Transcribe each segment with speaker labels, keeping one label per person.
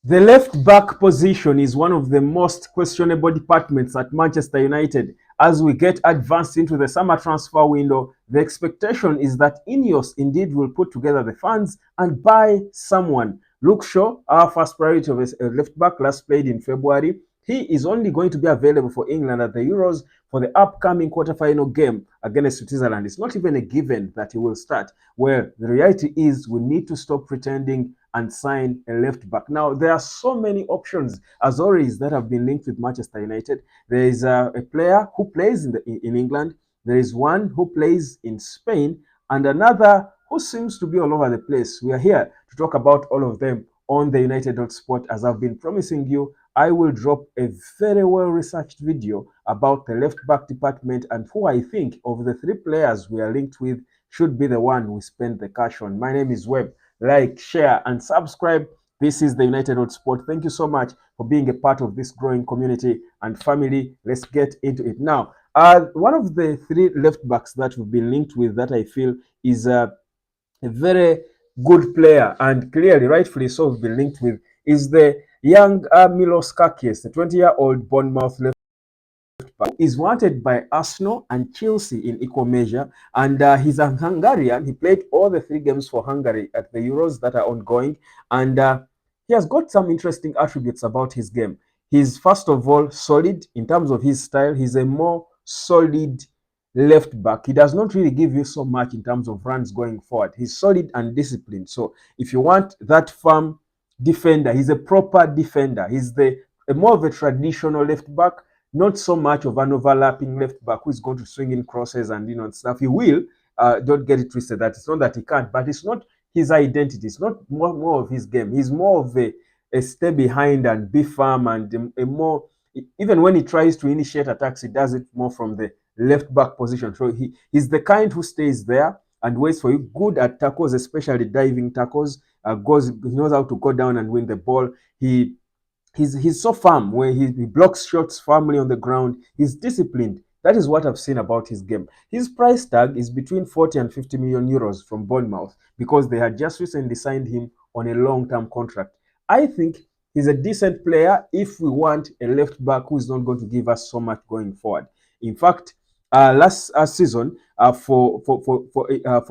Speaker 1: The left back position is one of the most questionable departments at Manchester United. As we get advanced into the summer transfer window, the expectation is that Ineos indeed will put together the funds and buy someone. Luke Shaw, our first priority of a left back, last played in February. He is only going to be available for England at the Euros for the upcoming quarterfinal game against Switzerland. It's not even a given that he will start. Well, the reality is we need to stop pretending and sign a left back. Now, there are so many options, as always, that have been linked with Manchester United. There is a player who plays in England. There is one who plays in Spain, and another who seems to be all over the place. We are here to talk about all of them on the United Sport. As I've been promising you, I will drop a very well-researched video about the left-back department and who I think of the three players we are linked with should be the one we spend the cash on. My name is Webb. Like, share, and subscribe. This is the United Sport. Thank you so much for being a part of this growing community and family. Let's get into it now. One of the three left backs that we've been linked with that I feel is a very good player, and clearly, rightfully so, we've been linked with, is the young Milos Kerkez, the 20-year-old Bournemouth left is wanted by Arsenal and Chelsea in equal measure, and he's a Hungarian. He played all the three games for Hungary at the Euros that are ongoing, and he has got some interesting attributes about his game. He's first of all solid in terms of his style. He's a more solid left back. He does not really give you so much in terms of runs going forward. He's solid and disciplined. So if you want that firm defender, he's a proper defender. He's the more of a traditional left back, not so much of an overlapping left back who is going to swing in crosses and and stuff. He will. Don't get it twisted. That it's not that he can't, but it's not his identity. It's not more of his game. He's more of a stay behind and be firm, and a more, even when he tries to initiate attacks, he does it more from the left back position. So he's the kind who stays there and waits for you. Good at tackles, especially diving tackles. He knows how to go down and win the ball. He's so firm where he blocks shots firmly on the ground. He's disciplined. That is what I've seen about his game. His price tag is between 40 and 50 million euros from Bournemouth because they had just recently signed him on a long-term contract. I think he's a decent player if we want a left back who is not going to give us so much going forward. In fact, last season for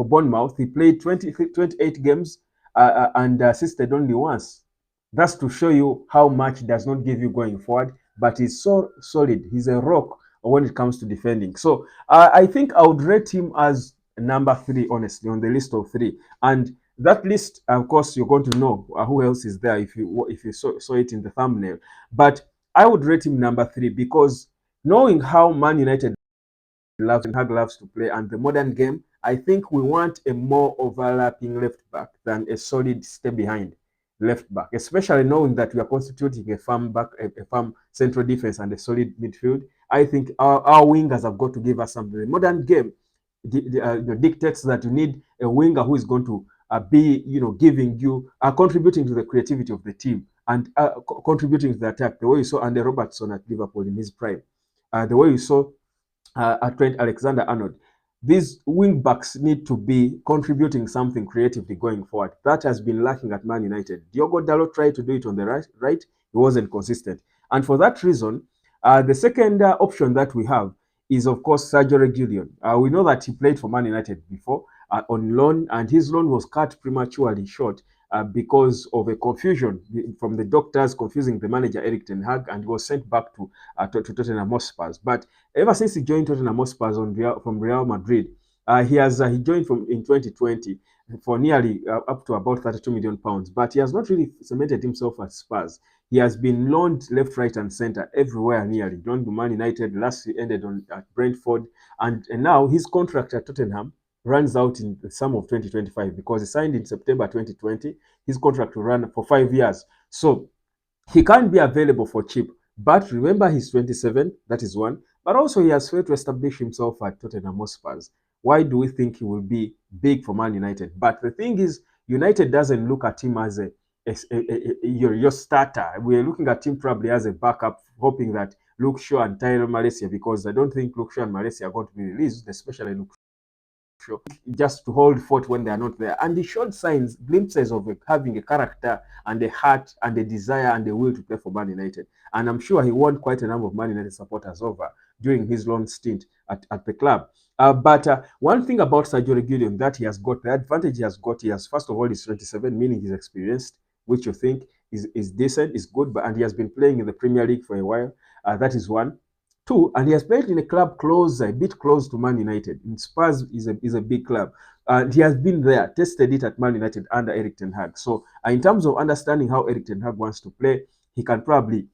Speaker 1: Bournemouth, he played 28 games and assisted only once. That's to show you how much he does not give you going forward, but he's so solid. He's a rock when it comes to defending. So I think I would rate him as number 3, honestly, on the list of 3. And that list, of course, you're going to know who else is there if you saw it in the thumbnail. But I would rate him number 3 because knowing how Man United loves and Hag loves to play and the modern game, I think we want a more overlapping left back than a solid stay behind left back, especially knowing that we are constituting a firm back, a firm central defense and a solid midfield. I think our wingers have got to give us something. The modern game dictates that you need a winger who is going to be, giving you, contributing to the creativity of the team and contributing to the attack. The way you saw Andy Robertson at Liverpool in his prime, the way you saw Trent Alexander-Arnold. These wing backs need to be contributing something creatively going forward. That has been lacking at Man United. Diogo Dalot tried to do it on the right. He wasn't consistent. And for that reason, the second option that we have is, of course, Sergio Reguilon. We know that he played for Man United before on loan, and his loan was cut prematurely short because of a confusion from the doctors confusing the manager Erik ten Hag, and he was sent back to Tottenham Hotspur. But ever since he joined Tottenham Hotspur from Real Madrid, he joined in 2020 for nearly up to about 32 million pounds. But he has not really cemented himself at Spurs. He has been loaned left, right, and centre everywhere nearly. Loaned to Man United, last year ended at Brentford, and now his contract at Tottenham runs out in the summer of 2025 because he signed in September 2020. His contract will run for 5 years. So he can't be available for cheap. But remember, he's 27. That is one. But also, he has failed to establish himself at Tottenham Hotspur. Why do we think he will be big for Man United? But the thing is, United doesn't look at him as your starter. We're looking at him probably as a backup, hoping that Luke Shaw and Tyrell Malacia, because I don't think Luke Shaw and Malacia are going to be released, especially Luke just to hold fort when they are not there. And he showed signs, glimpses of having a character and a heart and a desire and a will to play for Man United. And I'm sure he won quite a number of Man United supporters over during his long stint at the club. But one thing about Sergio Reguilon that he has got, the advantage he has got, he has, first of all, he's 27, meaning he's experienced, which you think is decent, is good, and he has been playing in the Premier League for a while. That is one. Two, and he has played in a club close, a bit close to Man United. In Spurs is a big club. And he has been there, tested it at Man United under Erik ten Hag. So in terms of understanding how Erik ten Hag wants to play, he can probably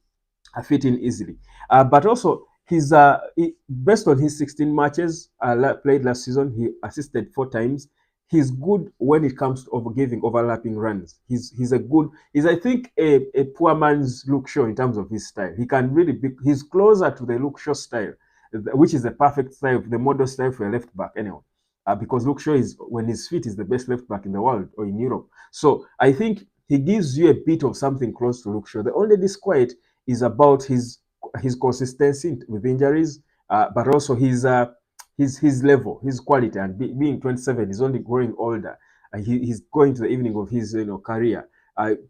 Speaker 1: fit in easily. But also, based on his 16 matches played last season, he assisted 4 times. He's good when it comes to giving overlapping runs. He's I think a poor man's Luke Shaw in terms of his style. He can really be. He's closer to the Luke Shaw style, which is the perfect style, the model style for a left back anyway. Because Luke Shaw is, when his feet, is the best left back in the world or in Europe. So I think he gives you a bit of something close to Luke Shaw. The only disquiet is about his consistency with injuries, but also his level, his quality, and being 27, he's only growing older. He's going to the evening of his career.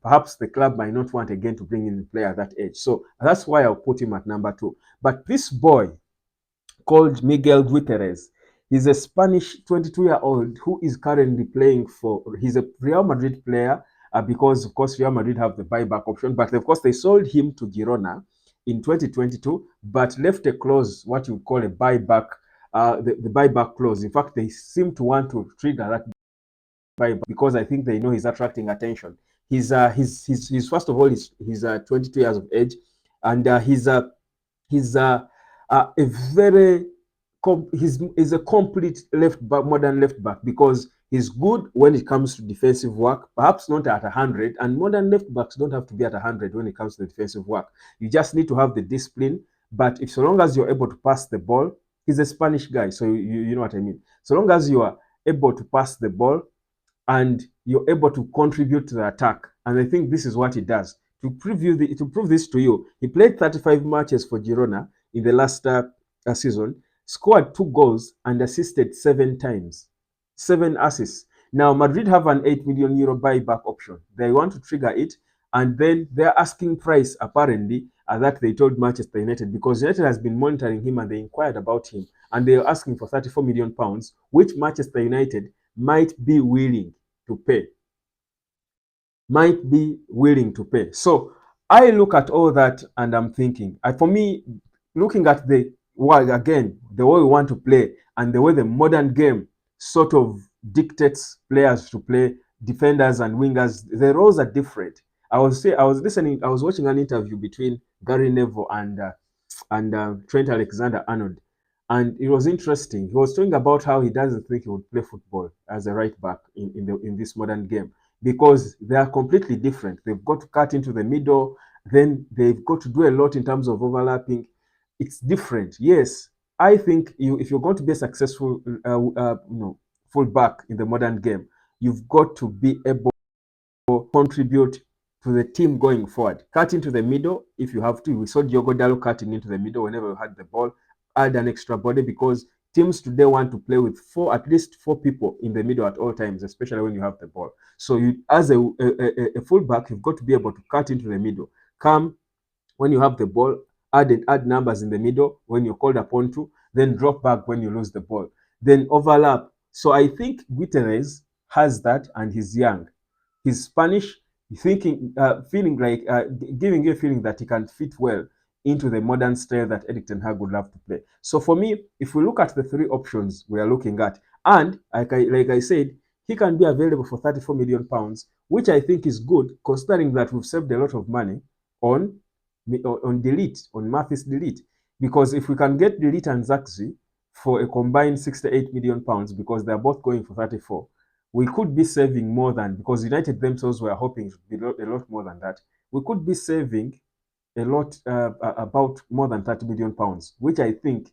Speaker 1: Perhaps the club might not want again to bring in a player at that age. So that's why I'll put him at number 2. But this boy called Miguel Gutierrez, he's a Spanish 22-year-old who is currently playing for, he's a Real Madrid player, because of course Real Madrid have the buyback option, but of course they sold him to Girona in 2022, but left a clause, what you call a buyback, the buyback clause. In fact, they seem to want to trigger that buyback because I think they know he's attracting attention. He's first of all, he's 22 years of age, and he's a very he's a complete left back, modern left back, because he's good when it comes to defensive work, perhaps not at 100, and modern left backs don't have to be at 100 when it comes to the defensive work. You just need to have the discipline, but if so long as you're able to pass the ball, he's a Spanish guy, so you know what I mean. So long as you are able to pass the ball and you're able to contribute to the attack, and I think this is what he does. To prove this to you, he played 35 matches for Girona in the last season, scored 2 goals and assisted 7 times. 7 assists. Now, Madrid have an 8 million euro buyback option. They want to trigger it, and then their asking price, apparently, that they told Manchester United, because United has been monitoring him and they inquired about him, and they are asking for £34 million, which Manchester United might be willing to pay. So I look at all that and I'm thinking, for me, looking at the way we want to play and the way the modern game sort of dictates players to play, defenders and wingers, the roles are different. I was watching an interview between Gary Neville and Trent Alexander-Arnold, and it was interesting. He was talking about how he doesn't think he would play football as a right back in this modern game, because they are completely different. They've got to cut into the middle, then they've got to do a lot in terms of overlapping. It's different. Yes, I think if you're going to be a successful fullback in the modern game, you've got to be able to contribute to the team going forward. Cut into the middle if you have to. We saw Diogo Dalot cutting into the middle whenever we had the ball. Add an extra body, because teams today want to play with at least four people in the middle at all times, especially when you have the ball. So you, as a fullback, you've got to be able to cut into the middle. Come when you have the ball, add numbers in the middle when you're called upon to, then drop back when you lose the ball, then overlap. So I think Gutierrez has that, and he's young. He's Spanish, feeling like giving you a feeling that he can fit well into the modern style that Erik ten Hag would love to play. So for me, if we look at the 3 options we are looking at, and like I said, he can be available for £34 million, which I think is good, considering that we've saved a lot of money on Mathis Delete. Because if we can get Delete and Zaxi for a combined £68 million, because they're both going for 34, we could be saving more than, because United themselves were hoping it would be a lot more than that. We could be saving a lot, about more than £30 million, which I think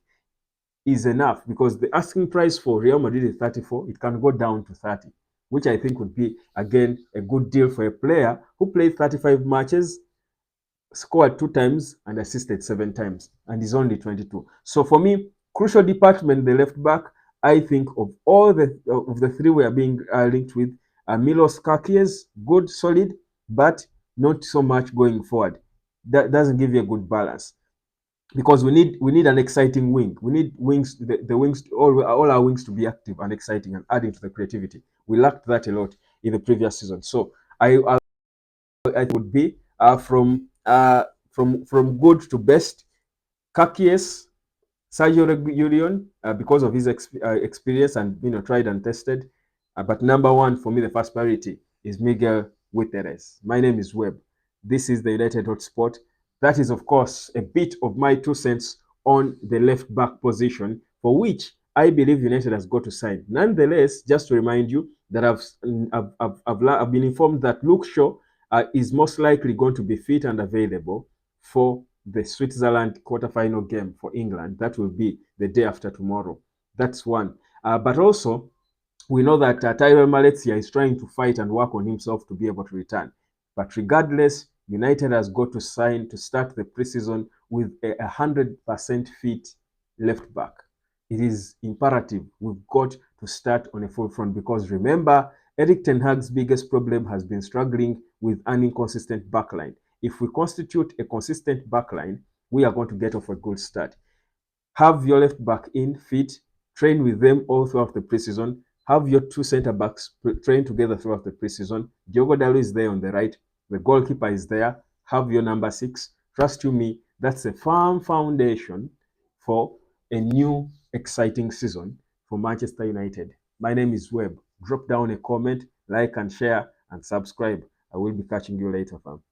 Speaker 1: is enough, because the asking price for Real Madrid is 34. It can go down to 30, which I think would be, again, a good deal for a player who played 35 matches, scored 2 times and assisted 7 times, and is only 22. So for me, crucial department, the left back, I think of all the three we are being linked with, Milos, Kerkez, good, solid, but not so much going forward. That doesn't give you a good balance, because we need an exciting wing. We need wings, the wings, all our wings to be active and exciting and adding to the creativity. We lacked that a lot in the previous season. So I would be from good to best. Kerkez, Sergio Reguilon, because of his experience and tried and tested. But number one for me, the first priority is Miguel Gutierrez. My name is Webb. This is the United Hotspot. That is, of course, a bit of my 2 cents on the left back position, for which I believe United has got to sign. Nonetheless, just to remind you that I've been informed that Luke Shaw is most likely going to be fit and available for the Switzerland quarterfinal game for England. That will be the day after tomorrow. That's one. But also, we know that Tyrell Malaysia is trying to fight and work on himself to be able to return. But regardless, United has got to sign to start the preseason with a 100% fit left back. It is imperative. We've got to start on a full front, because remember, Eric Ten Hag's biggest problem has been struggling with an inconsistent backline. If we constitute a consistent backline, we are going to get off a good start. Have your left back in fit, train with them all throughout the preseason. Have your two centre backs train together throughout the preseason. Diogo Dalot is there on the right. The goalkeeper is there. Have your number 6. Trust you me, that's a firm foundation for a new exciting season for Manchester United. My name is Webb. Drop down a comment, like and share, and subscribe. I will be catching you later, fam.